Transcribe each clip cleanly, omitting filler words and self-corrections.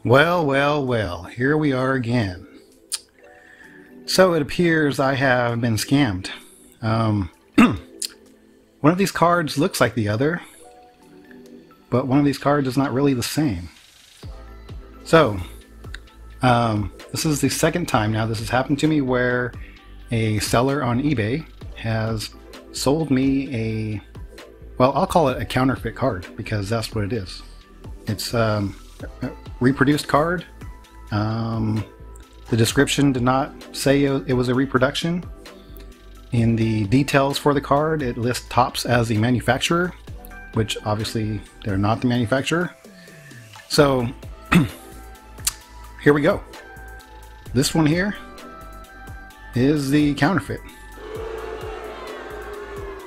Well, well, well, here we are again. So it appears I have been scammed. One of these cards looks like the other, but one of these cards is not really the same. So, this is the second time now this has happened to me where a seller on eBay has sold me a, well, I'll call it a counterfeit card because that's what it is. It's a reproduced card. The description did not say it was a reproduction. In the details for the card, it lists Topps as the manufacturer, which obviously they're not the manufacturer. So here we go. This one here is the counterfeit.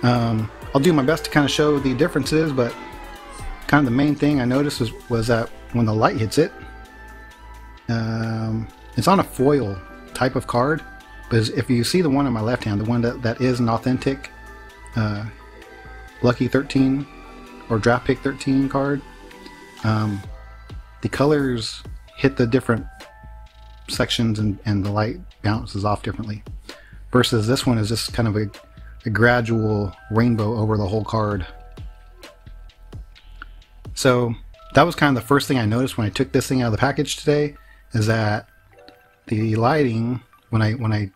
I'll do my best to kind of show the differences, but kind of the main thing I noticed was that when the light hits it, it's on a foil type of card. But if you see the one on my left hand, the one that is an authentic Lucky 13 or Draft Pick 13 card, the colors hit the different sections and the light bounces off differently. Versus this one is just kind of a gradual rainbow over the whole card. So that was kind of the first thing I noticed when I took this thing out of the package today, is that the lighting, when I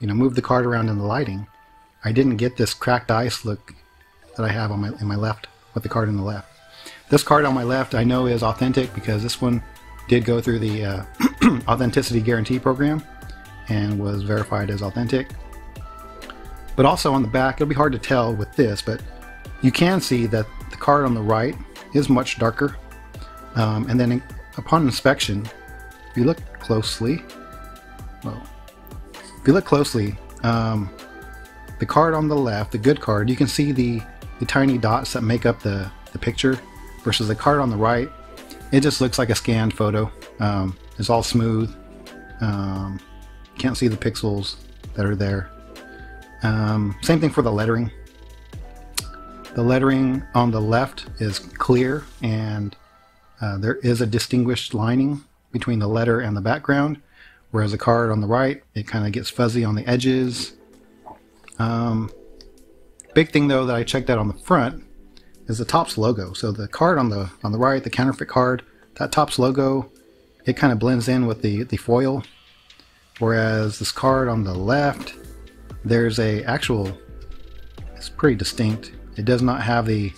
moved the card around in the lighting, I didn't get this cracked ice look that I have on in my left with the card in the left. This card on my left I know is authentic because this one did go through the authenticity guarantee program and was verified as authentic. But also on the back, it'll be hard to tell with this, but you can see that the card on the right is much darker. And then upon inspection, if you look closely, the card on the left, the good card, you can see the tiny dots that make up the picture, versus the card on the right, it just looks like a scanned photo. It's all smooth. Can't see the pixels that are there. Same thing for the lettering. The lettering on the left is clear, and there is a distinguished lining between the letter and the background, whereas the card on the right, it kind of gets fuzzy on the edges. Big thing though that I checked out on the front is the Topps logo. So the card on the right, the counterfeit card, that Topps logo, it kind of blends in with the foil, whereas this card on the left, there's it's pretty distinct. It does not have the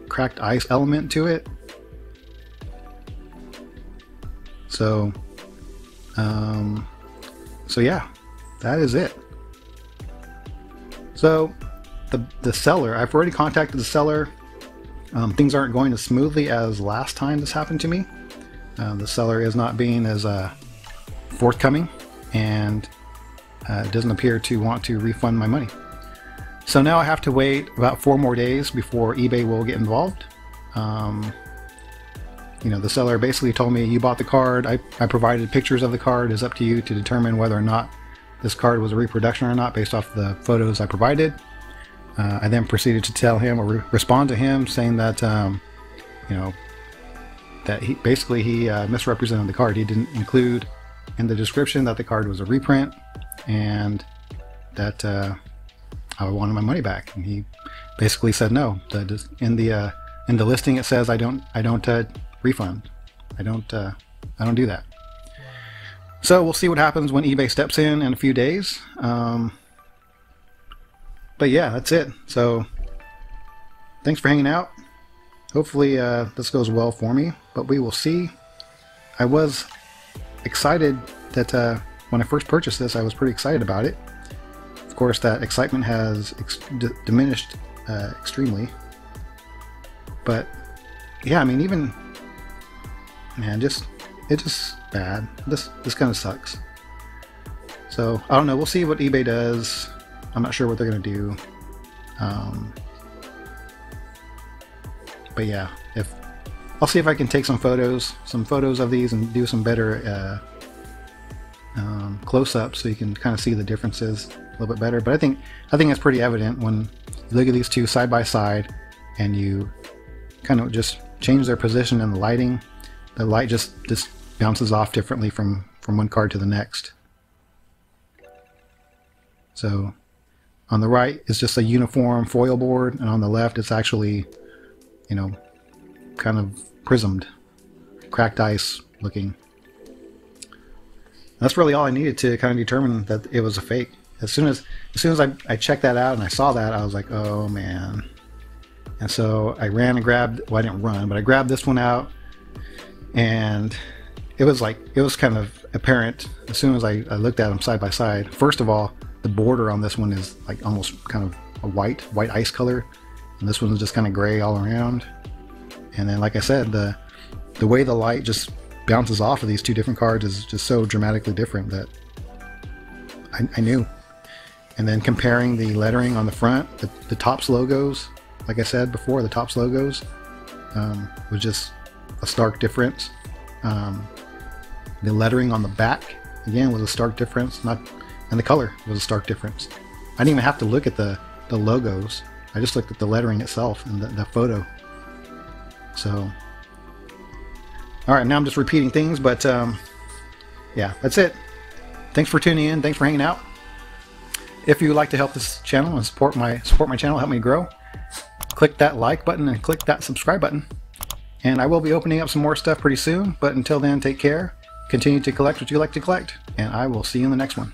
cracked ice element to it. So yeah, that is it. So the seller, I've already contacted the seller. Things aren't going as smoothly as last time this happened to me. The seller is not being as forthcoming, and doesn't appear to want to refund my money. So now I have to wait about 4 more days before eBay will get involved. The seller basically told me, you bought the card, I provided pictures of the card, it's up to you to determine whether or not this card was a reproduction or not based off the photos I provided. I then proceeded to tell him, or respond to him, saying that that he misrepresented the card. He didn't include in the description that the card was a reprint, and that I wanted my money back. And he basically said no. In the listing it says I don't refund. I don't do that. So we'll see what happens when eBay steps in a few days. But yeah, that's it. So thanks for hanging out. Hopefully this goes well for me, but we will see. I was excited that when I first purchased this, I was pretty excited about it. Of course, that excitement has diminished extremely. But yeah, I mean, it's just bad. This kind of sucks. So I don't know. We'll see what eBay does. I'm not sure what they're gonna do. But yeah, I'll see if I can take some photos of these and do some better close-ups so you can kind of see the differences a little bit better. But I think it's pretty evident when you look at these two side by side and you kind of just change their position in the lighting, the light just bounces off differently from one card to the next. So on the right it's just a uniform foil board, and on the left it's actually, you know, kind of prismed, cracked ice looking. That's really all I needed to kind of determine that it was a fake. As soon as I checked that out and I saw that, I was like, oh man. And so I ran and grabbed, well, I didn't run, but I grabbed this one out, and it was kind of apparent as soon as I looked at them side by side. First of all, the border on this one is like almost kind of a white ice color, and this one is just kind of gray all around. And then, like I said, the way the light just bounces off of these two different cards is just so dramatically different that I knew. And then comparing the lettering on the front, the Topps logos, like I said before, the Topps logos was just a stark difference. The lettering on the back, again, was a stark difference. And the color was a stark difference. I didn't even have to look at the logos. I just looked at the lettering itself and the photo. So, alright, now I'm just repeating things, but yeah, that's it. Thanks for tuning in. Thanks for hanging out. If you would like to help this channel and support my channel, help me grow, click that like button and click that subscribe button. And I will be opening up some more stuff pretty soon, but until then, take care, continue to collect what you like to collect, and I will see you in the next one.